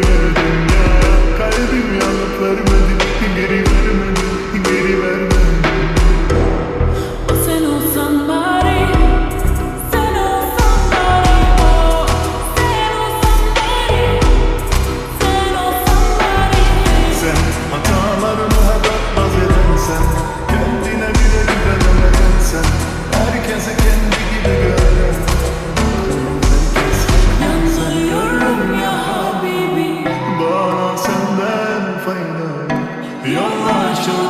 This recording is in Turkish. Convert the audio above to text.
verdin ya. Kalbim yanıp vermedin, geri vermedin, geri vermedin. Sen olsan bari, sen olsan bari, oh. Sen olsan bari, sen olsan bari. Sen hatalarımı hep atmaz eden sen, kendine bile güvenemeden sen, herkese kendi gibi gören. Yanılıyorum ya Habibi, Bana senden fayda yok, yollar çok